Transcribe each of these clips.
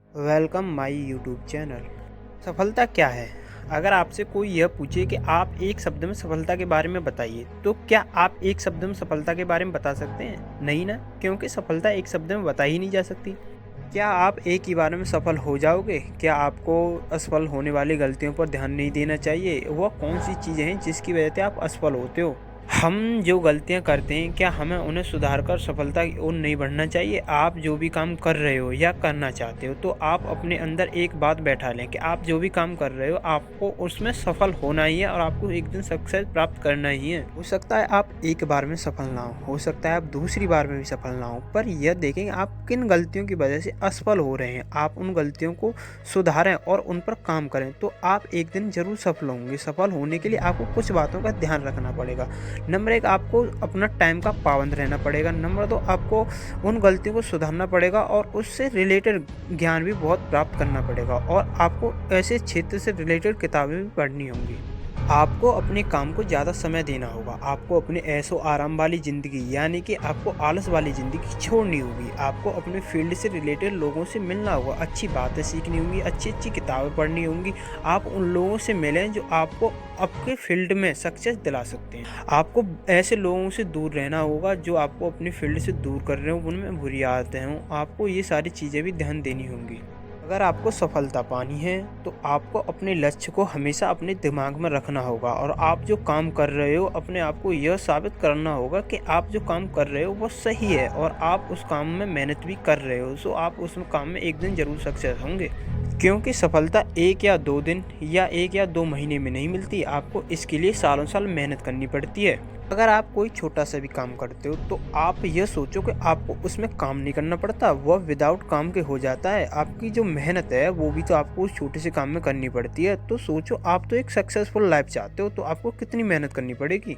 Welcome my YouTube channel. सफलता क्या है? अगर आपसे कोई यह पूछे कि आप एक शब्द में सफलता के बारे में बताइए, तो क्या आप एक शब्द में सफलता के बारे में बता सकते हैं? नहीं ना, क्योंकि सफलता एक शब्द में बता ही नहीं जा सकती। क्या आप एक ही बार में सफल हो जाओगे? क्या आपको असफल होने वाली गलतियों पर ध्यान नहीं देना चाहिए? वह कौन सी चीज़ें हैं जिसकी वजह से आप असफल होते हो? हम जो गलतियां करते हैं, क्या हमें उन्हें सुधार कर सफलता की ओर नहीं बढ़ना चाहिए? आप जो भी काम कर रहे हो या करना चाहते हो, तो आप अपने अंदर एक बात बैठा लें कि आप जो भी काम कर रहे हो, आपको उसमें सफल होना ही है और आपको एक दिन सक्सेस प्राप्त करना ही है। हो सकता है आप एक बार में सफल ना हो सकता है आप दूसरी बार में भी सफल ना हो, पर यह देखें आप किन गलतियों की वजह से असफल हो रहे हैं। आप उन गलतियों को सुधारें और उन पर काम करें, तो आप एक दिन जरूर सफल होंगे। सफल होने के लिए आपको कुछ बातों का ध्यान रखना पड़ेगा। नंबर 1, आपको अपना टाइम का पाबंद रहना पड़ेगा। नंबर 2, आपको उन गलतियों को सुधारना पड़ेगा और उससे रिलेटेड ज्ञान भी बहुत प्राप्त करना पड़ेगा और आपको ऐसे क्षेत्र से रिलेटेड किताबें भी पढ़नी होंगी। आपको अपने काम को ज़्यादा समय देना होगा। आपको अपने ऐशो आराम वाली ज़िंदगी, यानी कि आपको आलस वाली ज़िंदगी छोड़नी होगी। आपको अपने फील्ड से रिलेटेड लोगों से मिलना होगा, अच्छी बातें सीखनी होंगी, अच्छी अच्छी किताबें पढ़नी होंगी। आप उन लोगों से मिलें जो आपको आपके फील्ड में सक्सेस दिला सकते हैं। आपको ऐसे लोगों से दूर रहना होगा जो आपको अपने फील्ड से दूर कर रहे हो, उनमें बुरी आदतें हों। आपको ये सारी चीज़ें भी ध्यान देनी होंगी। अगर आपको सफलता पानी है, तो आपको अपने लक्ष्य को हमेशा अपने दिमाग में रखना होगा और आप जो काम कर रहे हो, अपने आप को यह साबित करना होगा कि आप जो काम कर रहे हो वो सही है और आप उस काम में मेहनत भी कर रहे हो। सो आप उस काम में एक दिन ज़रूर सक्सेस होंगे, क्योंकि सफलता 1 या 2 दिन या 1 या 2 महीने में नहीं मिलती। आपको इसके लिए सालों साल मेहनत करनी पड़ती है। अगर आप कोई छोटा सा भी काम करते हो, तो आप यह सोचो कि आपको उसमें काम नहीं करना पड़ता, वह विदाउट काम के हो जाता है। आपकी जो मेहनत है वो भी तो आपको उस छोटे से काम में करनी पड़ती है। तो सोचो, आप तो एक सक्सेसफुल लाइफ चाहते हो, तो आपको कितनी मेहनत करनी पड़ेगी।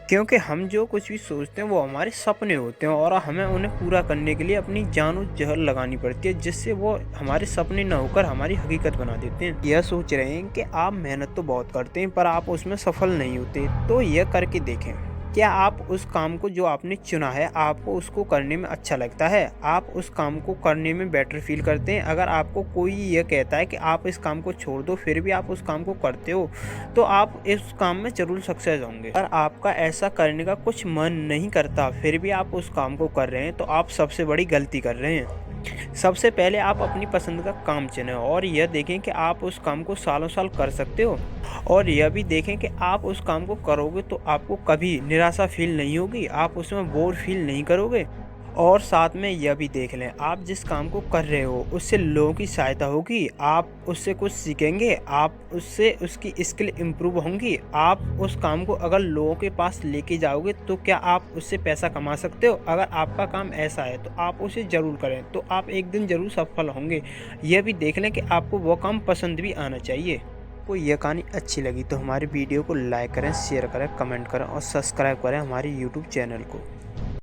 क्योंकि हम जो कुछ भी सोचते हैं वो हमारे सपने होते हैं और हमें उन्हें पूरा करने के लिए अपनी जान और जहर लगानी पड़ती है, जिससे वो हमारे सपने न होकर हमारी हकीकत बना देते हैं। यह सोच रहे हैं कि आप मेहनत तो बहुत करते हैं पर आप उसमें सफल नहीं होते, तो यह करके देखें। क्या आप उस काम को जो आपने चुना है, आपको उसको करने में अच्छा लगता है? आप उस काम को करने में बेटर फील करते हैं? अगर आपको कोई यह कहता है कि आप इस काम को छोड़ दो, फिर भी आप उस काम को करते हो, तो आप इस काम में ज़रूर सक्सेस होंगे। अगर आपका ऐसा करने का कुछ मन नहीं करता, फिर भी आप उस काम को कर रहे हैं, तो आप सबसे बड़ी गलती कर रहे हैं। सबसे पहले आप अपनी पसंद का काम चुनें और यह देखें कि आप उस काम को सालों साल कर सकते हो और यह भी देखें कि आप उस काम को करोगे तो आपको कभी निराशा फील नहीं होगी, आप उसमें बोर फील नहीं करोगे। और साथ में यह भी देख लें, आप जिस काम को कर रहे हो उससे लोगों की सहायता होगी, आप उससे कुछ सीखेंगे, आप उससे उसकी स्किल इम्प्रूव होंगी। आप उस काम को अगर लोगों के पास लेके जाओगे, तो क्या आप उससे पैसा कमा सकते हो? अगर आपका काम ऐसा है तो आप उसे ज़रूर करें, तो आप एक दिन ज़रूर सफल होंगे। यह भी देख लें कि आपको वो काम पसंद भी आना चाहिए। आपको यह कहानी अच्छी लगी तो हमारी वीडियो को लाइक करें, शेयर करें, कमेंट करें और सब्सक्राइब करें हमारे यूट्यूब चैनल को।